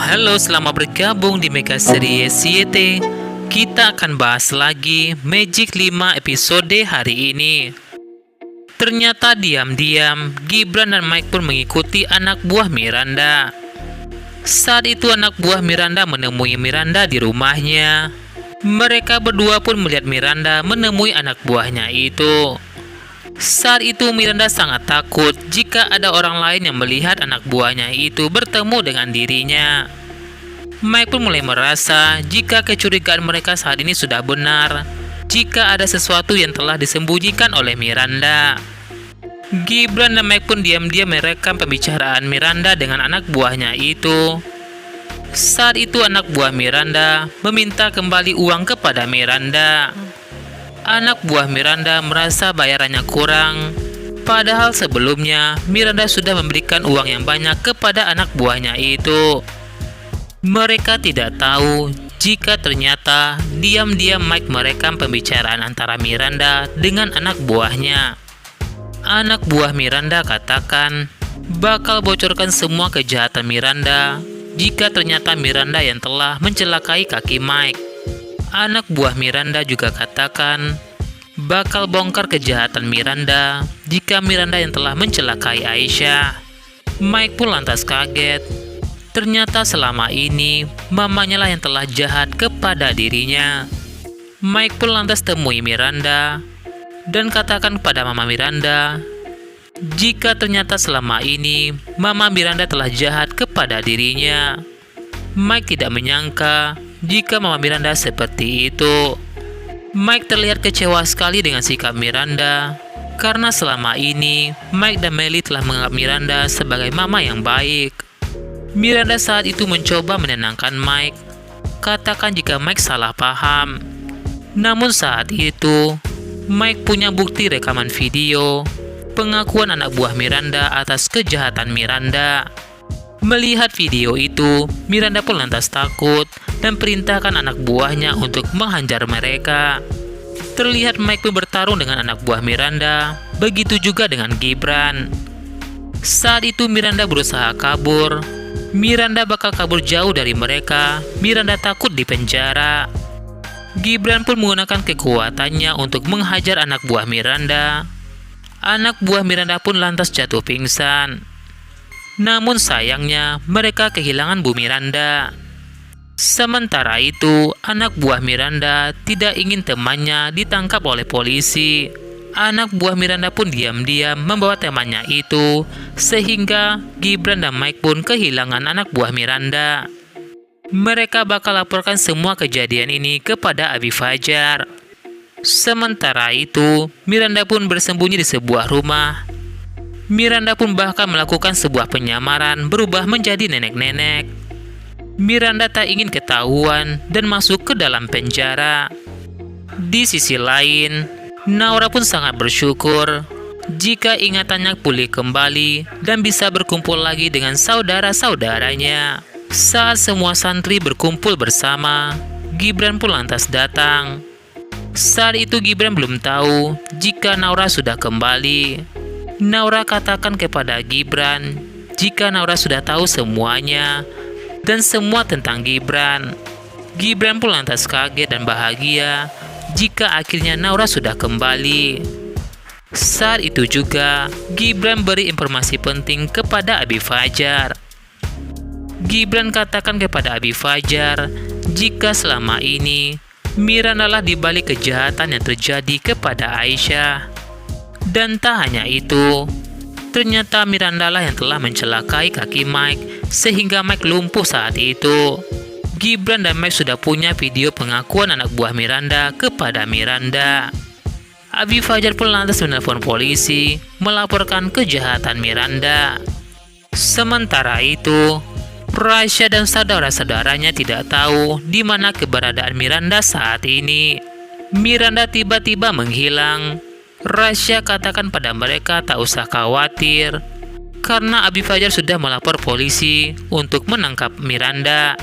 Halo, selamat bergabung di Mega Series YT. Kita akan bahas lagi Magic 5 episode hari ini. Ternyata diam-diam Gibran dan Mike pun mengikuti anak buah Miranda. Saat itu anak buah Miranda menemui Miranda di rumahnya. Mereka berdua pun melihat Miranda menemui anak buahnya itu. Saat itu Miranda sangat takut jika ada orang lain yang melihat anak buahnya itu bertemu dengan dirinya. Mike pun mulai merasa jika kecurigaan mereka saat ini sudah benar, jika ada sesuatu yang telah disembunyikan oleh Miranda. Gibran dan Mike pun diam-diam merekam pembicaraan Miranda dengan anak buahnya itu. Saat itu anak buah Miranda meminta kembali uang kepada Miranda. Anak buah Miranda merasa bayarannya kurang, padahal sebelumnya Miranda sudah memberikan uang yang banyak kepada anak buahnya itu. Mereka tidak tahu jika ternyata diam-diam Mike merekam pembicaraan antara Miranda dengan anak buahnya. Anak buah Miranda katakan bakal bocorkan semua kejahatan Miranda jika ternyata Miranda yang telah mencelakai kaki Mike. Anak buah Miranda juga katakan bakal bongkar kejahatan Miranda jika Miranda yang telah mencelakai Aisyah. Mike pun lantas kaget. Ternyata selama ini mamanya lah yang telah jahat kepada dirinya. Mike pun lantas temui Miranda dan katakan kepada mama Miranda jika ternyata selama ini mama Miranda telah jahat kepada dirinya. Mike tidak menyangka jika mama Miranda seperti itu. Mike terlihat kecewa sekali dengan sikap Miranda karena selama ini Mike dan Melly telah menganggap Miranda sebagai mama yang baik. Miranda saat itu mencoba menenangkan Mike, katakan jika Mike salah paham. Namun saat itu Mike punya bukti rekaman video pengakuan anak buah Miranda atas kejahatan Miranda. Melihat video itu, Miranda pun lantas takut dan perintahkan anak buahnya untuk menghajar mereka. Terlihat Mike pun bertarung dengan anak buah Miranda, begitu juga dengan Gibran. Saat itu Miranda berusaha kabur. Miranda bakal kabur jauh dari mereka. Miranda takut di penjara. Gibran pun menggunakan kekuatannya untuk menghajar anak buah Miranda. Anak buah Miranda pun lantas jatuh pingsan. Namun sayangnya mereka kehilangan Bu Miranda. Sementara itu, anak buah Miranda tidak ingin temannya ditangkap oleh polisi. Anak buah Miranda pun diam-diam membawa temannya itu, sehingga Gibran dan Mike pun kehilangan anak buah Miranda. Mereka bakal laporkan semua kejadian ini kepada Abi Fajar. Sementara itu, Miranda pun bersembunyi di sebuah rumah. Miranda pun bahkan melakukan sebuah penyamaran berubah menjadi nenek-nenek. Miranda tak ingin ketahuan dan masuk ke dalam penjara. Di sisi lain, Naura pun sangat bersyukur jika ingatannya pulih kembali dan bisa berkumpul lagi dengan saudara-saudaranya. Saat semua santri berkumpul bersama, Gibran pun lantas datang. Saat itu Gibran belum tahu jika Naura sudah kembali. Naura katakan kepada Gibran jika Naura sudah tahu semuanya dan semua tentang Gibran. Gibran pun lantas kaget dan bahagia jika akhirnya Naura sudah kembali. Saat itu juga Gibran beri informasi penting kepada Abi Fajar. Gibran katakan kepada Abi Fajar jika selama ini Miranda lah dibalik kejahatan yang terjadi kepada Aisyah. Dan tak hanya itu, ternyata Miranda lah yang telah mencelakai kaki Mike sehingga Mike lumpuh saat itu. Gibran dan Mike sudah punya video pengakuan anak buah Miranda kepada Miranda. Abi Fajar pun lantas menelpon polisi melaporkan kejahatan Miranda. Sementara itu, Rasya dan saudara-saudaranya tidak tahu di mana keberadaan Miranda saat ini. Miranda tiba-tiba menghilang. Rasya katakan pada mereka tak usah khawatir karena Abi Fajar sudah melapor polisi untuk menangkap Miranda.